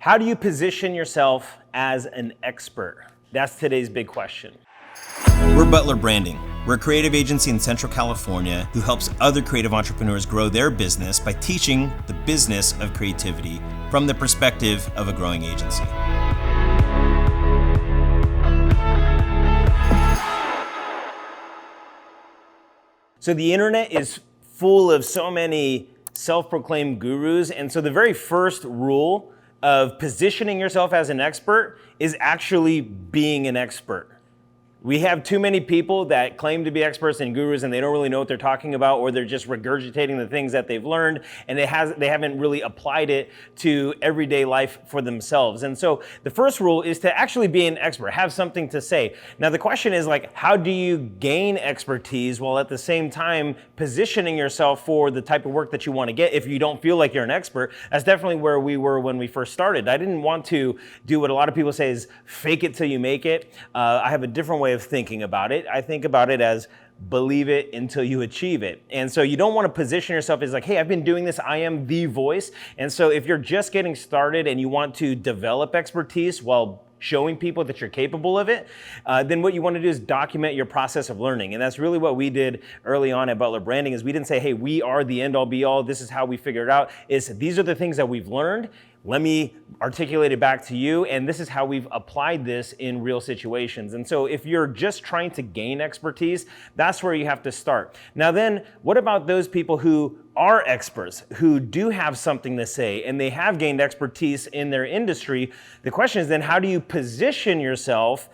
How do you position yourself as an expert? That's today's big question. We're Butler Branding. We're a creative agency in Central California who helps other creative entrepreneurs grow their business by teaching the business of creativity from the perspective of a growing agency. So the internet is full of so many self-proclaimed gurus, and so the very first rule of positioning yourself as an expert is actually being an expert. We have too many people that claim to be experts and gurus and they don't really know what they're talking about, or they're just regurgitating the things that they've learned and they haven't really applied it to everyday life for themselves. And so the first rule is to actually be an expert, have something to say. Now the question is how do you gain expertise while at the same time positioning yourself for the type of work that you want to get if you don't feel like you're an expert? That's definitely where we were when we first started. I didn't want to do what a lot of people say is fake it till you make it. I have a different way of thinking about it. I think about it as believe it until you achieve it. And so you don't want to position yourself as hey, I've been doing this, I am the voice. And so if you're just getting started and you want to develop expertise while showing people that you're capable of it, then what you want to do is document your process of learning. And that's really what we did early on at Butler Branding. Is we didn't say, hey, we are the end all be all, this is how we figured it out. These are the things that we've learned. Let me articulate it back to you, and this is how we've applied this in real situations. And so if you're just trying to gain expertise, that's where you have to start. Now then, what about those people who are experts, who do have something to say, and they have gained expertise in their industry? The question is then, how do you position yourself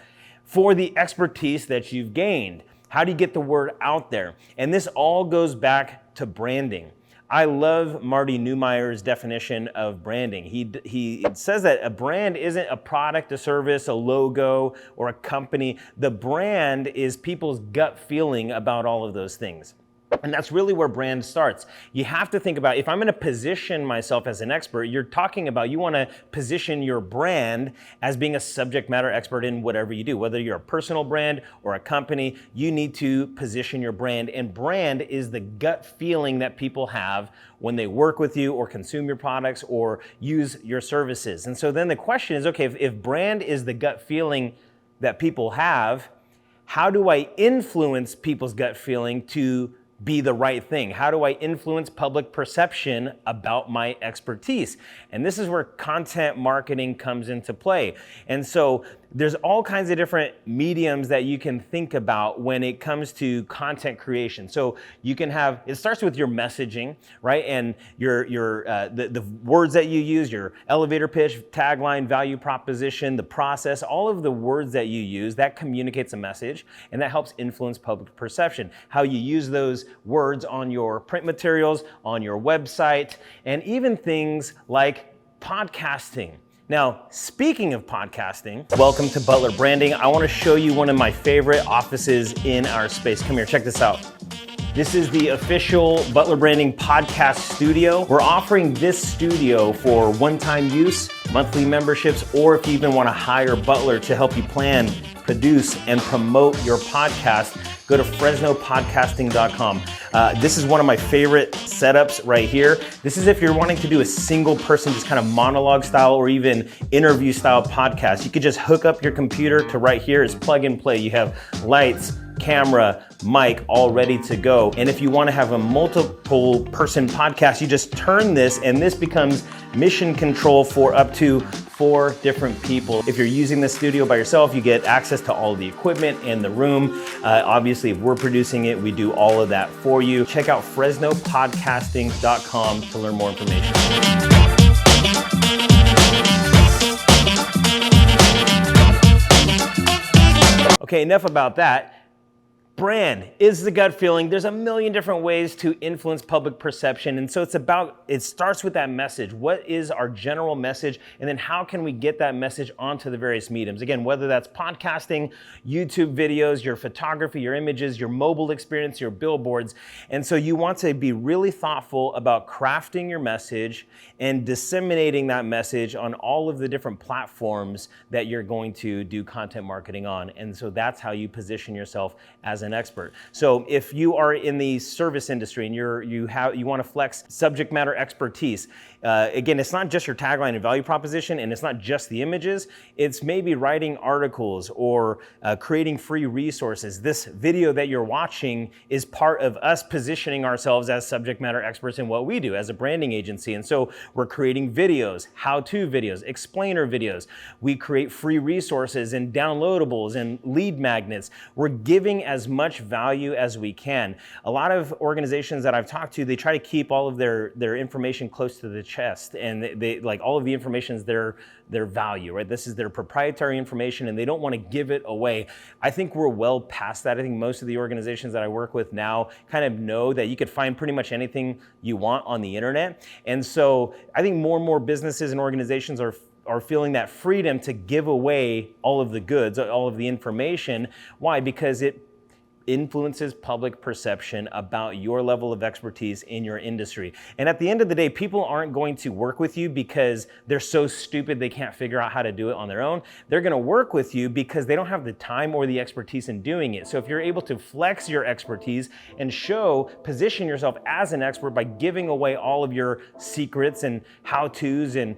for the expertise that you've gained? How do you get the word out there? And this all goes back to branding. I love Marty Neumeier's definition of branding. He says that a brand isn't a product, a service, a logo, or a company. The brand is people's gut feeling about all of those things. And that's really where brand starts. You have to think about, if I'm going to position myself as an expert, you're talking about, you want to position your brand as being a subject matter expert in whatever you do. Whether you're a personal brand or a company, you need to position your brand. And brand is the gut feeling that people have when they work with you or consume your products or use your services. And so then the question is, okay, if brand is the gut feeling that people have, how do I influence people's gut feeling to be the right thing? How do I influence public perception about my expertise? And this is where content marketing comes into play. And so there's all kinds of different mediums that you can think about when it comes to content creation. So you can have, it starts with your messaging, right? And the words that you use, your elevator pitch, tagline, value proposition, the process, all of the words that you use, that communicates a message and that helps influence public perception. How you use those words on your print materials, on your website, and even things like podcasting. Now, speaking of podcasting, welcome to Butler Branding. I want to show you one of my favorite offices in our space. Come here, check this out. This is the official Butler Branding podcast studio. We're offering this studio for one-time use, monthly memberships, or if you even want to hire Butler to help you plan, produce, and promote your podcast, go to FresnoPodcasting.com. This is one of my favorite setups right here. This is if you're wanting to do a single person, just kind of monologue style or even interview style podcast. You could just hook up your computer to right here. It's plug and play. You have lights, camera, mic, all ready to go. And if you want to have a multiple person podcast, you just turn this and this becomes mission control for up to 4 different people. If you're using the studio by yourself, you get access to all the equipment in the room. Obviously, if we're producing it, we do all of that for you. Check out FresnoPodcasting.com to learn more information. Okay, enough about that. Brand is the gut feeling. There's a million different ways to influence public perception. And so it starts with that message. What is our general message? And then how can we get that message onto the various mediums? Again, whether that's podcasting, YouTube videos, your photography, your images, your mobile experience, your billboards. And so you want to be really thoughtful about crafting your message and disseminating that message on all of the different platforms that you're going to do content marketing on. And so that's how you position yourself as an an expert. So if you are in the service industry and you want to flex subject matter expertise, again, it's not just your tagline and value proposition, and it's not just the images. It's maybe writing articles or creating free resources. This video that you're watching is part of us positioning ourselves as subject matter experts in what we do as a branding agency. And so we're creating videos, how-to videos, explainer videos. We create free resources and downloadables and lead magnets. We're giving as much value as we can. A lot of organizations that I've talked to, they try to keep all of their information close to the chest, and they like all of the information is their value, right? This is their proprietary information, and they don't want to give it away. I think we're well past that. I think most of the organizations that I work with now kind of know that you could find pretty much anything you want on the internet. And so I think more and more businesses and organizations are feeling that freedom to give away all of the goods, all of the information. Why? Because it influences public perception about your level of expertise in your industry. And at the end of the day, people aren't going to work with you because they're so stupid they can't figure out how to do it on their own. They're going to work with you because they don't have the time or the expertise in doing it. So if you're able to flex your expertise and position yourself as an expert by giving away all of your secrets and how-tos and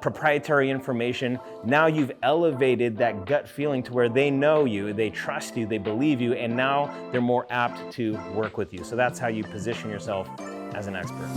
proprietary information, now you've elevated that gut feeling to where they know you, they trust you, they believe you, and now they're more apt to work with you. So that's how you position yourself as an expert.